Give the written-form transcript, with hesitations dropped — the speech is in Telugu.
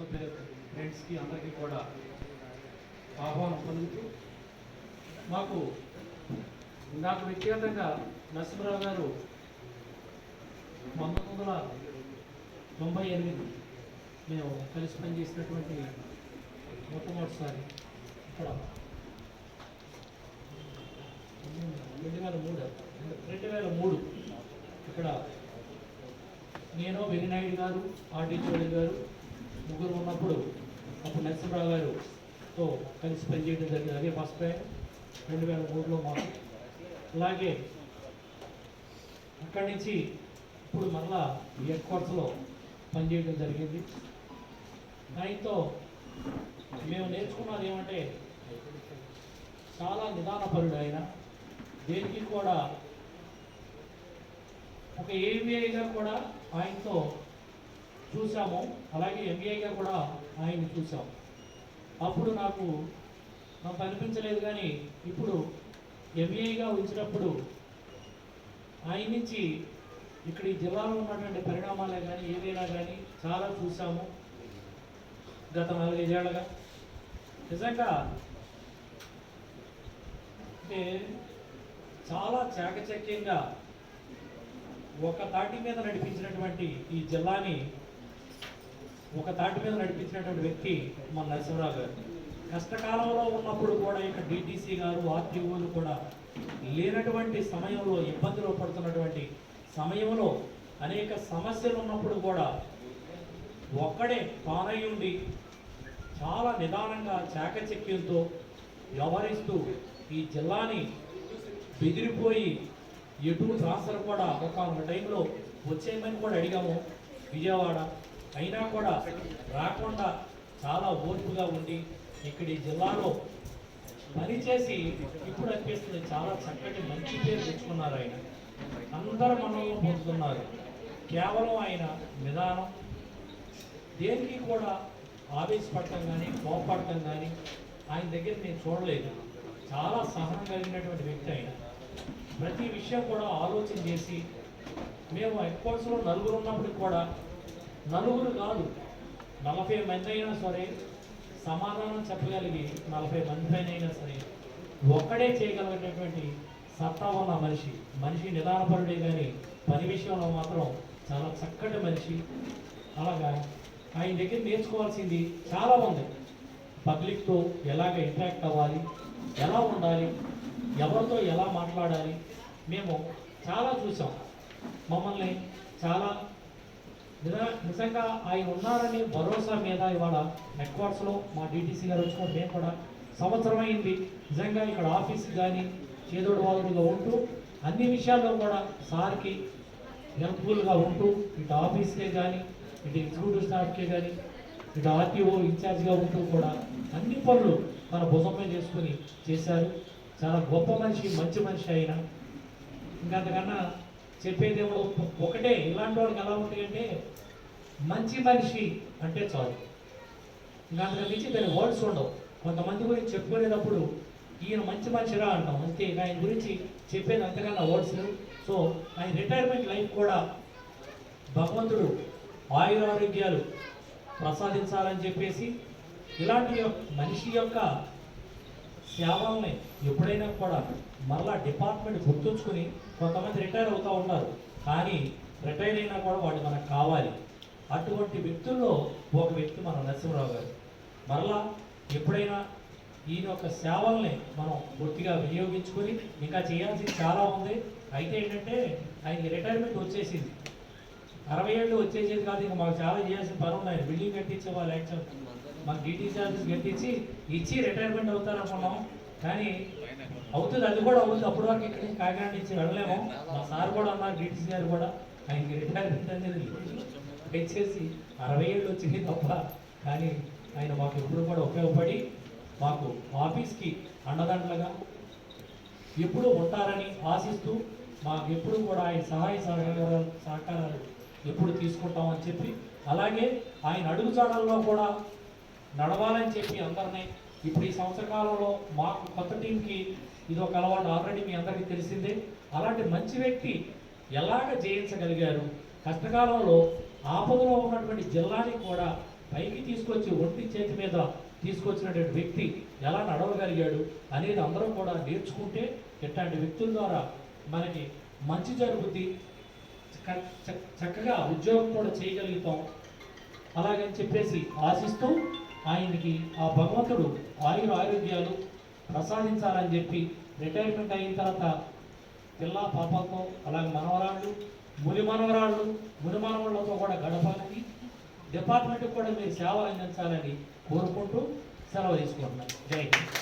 సభ్యుల ఫ్రెండ్స్కి అందరికీ కూడా ఆహ్వానం పలుకుతూ నాకు వ్యక్తిగతంగా నరసింహరావు గారు 1998 మేము కలిసి పనిచేసినటువంటి మొట్టమొదటిసారి ఇక్కడ 2003 ఇక్కడ నేను వెరినాయుడు గారు ఆర్డి చౌదరి గారు ముగ్గురు ఉన్నప్పుడు అప్పుడు నరసింహరావు గారుతో కలిసి పనిచేయడం జరిగింది. అదే ఫస్ట్ టైం 2003లో మాకు. అలాగే అక్కడి నుంచి ఇప్పుడు మళ్ళా హెడ్ క్వార్టర్స్లో పనిచేయడం జరిగింది. దానితో మేము నేర్చుకున్నది ఏమంటే చాలా నిదానపరుడు ఆయన. దేనికి కూడా ఒక ఏవిఐగా కూడా ఆయనతో చూసాము, అలాగే ఎంబీఐగా కూడా ఆయన్ని చూసాము. అప్పుడు నాకు అనిపించలేదు, కానీ ఇప్పుడు ఎంబీఐగా ఉంచినప్పుడు ఆయన నుంచి ఇక్కడ ఈ జిల్లాలో ఉన్నటువంటి పరిణామాలే కానీ ఏదైనా కానీ చాలా చూసాము గత 4-5 ఏళ్ళగా. నిజంగా అంటే చాలా చాకచక్యంగా ఒక తాటి మీద నడిపించినటువంటి ఈ జిల్లాని ఒక తాటి మీద నడిపించినటువంటి వ్యక్తి మన నరసింహరావు గారు. కష్టకాలంలో ఉన్నప్పుడు కూడా ఇక్కడ డిటీసీ గారు ఆర్టీఓలు కూడా లేనటువంటి సమయంలో, ఇబ్బందులు పడుతున్నటువంటి సమయంలో, అనేక సమస్యలు ఉన్నప్పుడు కూడా ఒక్కడే తానయ్యుండి చాలా నిదానంగా చాకచక్యంతో వ్యవహరిస్తూ ఈ జిల్లాని బెదిరిపోయి ఎటు ట్రాన్స్ఫర్ కూడా ఒక టైంలో వచ్చేయమని కూడా అడిగాము విజయవాడ. అయినా కూడా రాకుండా చాలా ఓర్పుగా ఉండి ఇక్కడ ఈ జిల్లాలో పనిచేసి ఇప్పుడు అనిపిస్తుంది చాలా చక్కటి మంచి పేరు తెచ్చుకున్నారు ఆయన. అందరూ మనల్ని పొందుతున్నారు. కేవలం ఆయన నిదానం, దేనికి కూడా ఆవేశపడటం కానీ కోపడటం కానీ ఆయన దగ్గర నేను చూడలేదు. చాలా సహనం కలిగినటువంటి వ్యక్తి ఆయన. ప్రతి విషయం కూడా ఆలోచన చేసి, మేము హెడ్ క్వార్టర్స్లో 4 ఉన్నప్పటికి కూడా 4 కాదు 40 మంది అయినా సరే సమాధానం చెప్పగలిగి 40 మంది అయినా సరే ఒక్కడే చేయగలిగినటువంటి సత్తా ఉన్న మనిషి నిదానపరుడే, కానీ పని విషయంలో మాత్రం చాలా చక్కటి మనిషి. అలాగా ఆయన దగ్గర నేర్చుకోవాల్సింది చాలా ఉంది. పబ్లిక్తో ఎలాగ ఇంటరాక్ట్ అవ్వాలి, ఎలా ఉండాలి, ఎవరితో ఎలా మాట్లాడాలి, మేము చాలా చూసాం. మమ్మల్ని చాలా నిజంగా ఆయన ఉన్నారని భరోసా మీద ఇవాళ హెడ్ క్వార్టర్స్లో మా డిటీసీ గారు వచ్చినప్పుడు మేము కూడా సంవత్సరం అయింది. నిజంగా ఇక్కడ ఆఫీస్ కానీ చేదోడు వాదుడుగా ఉంటూ అన్ని విషయాల్లో కూడా సార్కి హెల్ప్ఫుల్గా ఉంటూ ఇటు ఆఫీస్కే కానీ ఇటు ఎగ్జిక్యూటివ్ స్టాఫ్కే కానీ ఇటు ఆర్టీఓ ఇన్ఛార్జ్గా ఉంటూ కూడా అన్ని పనులు మన భుజంపై చేసుకుని చేశారు. చాలా గొప్ప మనిషి, మంచి మనిషి అయినా. ఇంకంతకన్నా చెప్పేది ఒకటే, ఇలాంటి వాళ్ళకి ఎలా ఉంటుంది అంటే మంచి మనిషి అంటే చాలు. ఇంకంతకు మించి దాని వర్డ్స్ ఉండవు. కొంతమంది గురించి చెప్పుకునేటప్పుడు ఈయన మంచి మనిషిరా అంటాం అంతే, ఆయన గురించి చెప్పేది అంతకన్నా వర్డ్స్ లేవు. సో ఆయన రిటైర్మెంట్ లైఫ్ కూడా భగవంతుడు ఆయురారోగ్యాలు ప్రసాదించాలని చెప్పేసి ఇలాంటి మనిషి యొక్క సేవల్ని ఎప్పుడైనా కూడా మరలా డిపార్ట్మెంట్ గుర్తుంచుకుని, కొంతమంది రిటైర్ అవుతూ ఉంటారు కానీ రిటైర్ అయినా కూడా వాళ్ళు మనకు కావాలి. అటువంటి వ్యక్తుల్లో ఒక వ్యక్తి మన నరసింహరావు గారు. మరలా ఎప్పుడైనా ఈయన యొక్క సేవల్ని మనం పూర్తిగా వినియోగించుకొని ఇంకా చేయాల్సింది చాలా ఉంది. అయితే ఏంటంటే ఆయనకి రిటైర్మెంట్ వచ్చేసింది, 60 ఏళ్ళు వచ్చేసేది కాదు. ఇంకా మాకు చాలా చేయాల్సిన పని ఉన్నాయి. బిల్డింగ్ కట్టించే వాళ్ళు యాక్చువల్ మాకు డీటీ చార్జెస్ కట్టించి ఇచ్చి రిటైర్మెంట్ అవుతారనుకున్నాం, కానీ అవుతుంది, అది కూడా అవుతుంది. అప్పటి వరకు ఇక్కడి నుంచి కాకినాడ నుంచి వెళ్ళలేము. మా సార్ కూడా అన్నారు, డీటీసీ గారు కూడా, ఆయనకి రిటైర్మెంట్ అనేది దయచేసి 60 ఏళ్ళు వచ్చింది తప్ప, కానీ ఆయన మాకు ఎప్పుడు కూడా ఉపయోగపడి మాకు ఆఫీస్కి అండదండలుగా ఎప్పుడు ఉంటారని ఆశిస్తూ మాకు ఎప్పుడు కూడా ఆయన సహాయ సహకారాలు ఎప్పుడు తీసుకుంటామని చెప్పి, అలాగే ఆయన అడుగుజాడల్లో కూడా నడవాలని చెప్పి అందరినీ ఇప్పుడు ఈ సంవత్సర కాలంలో మాకు కొత్త టీంకి ఇది ఒక అలవాటు ఆల్రెడీ మీ అందరికీ తెలిసిందే. అలాంటి మంచి వ్యక్తి ఎలాగ జయించగలిగారు, కష్టకాలంలో ఆపదలో ఉన్నటువంటి జిల్లాని కూడా పైకి తీసుకొచ్చి ఒంటి చేతి మీద తీసుకొచ్చినటువంటి వ్యక్తి ఎలా నడవగలిగాడు అనేది అందరూ కూడా నేర్చుకుంటే ఇట్లాంటి వ్యక్తుల ద్వారా మనకి మంచి జరుగుద్ది, చక్కగా ఉద్యోగం కూడా చేయగలుగుతాం. అలాగని చెప్పేసి ఆశిస్తూ ఆయనకి ఆ భగవంతుడు ఆరోగ్యాలు ప్రసాదించాలని చెప్పి రిటైర్మెంట్ అయిన తర్వాత పిల్ల పాపలతో అలాగే మనవరాళ్ళు ముని మనవరాళ్ళతో కూడా గడపాలని, డిపార్ట్మెంట్కి కూడా మీరు సేవలు అందించాలని కోరుకుంటూ సెలవు తీసుకుంటున్నాను. జై హింద్.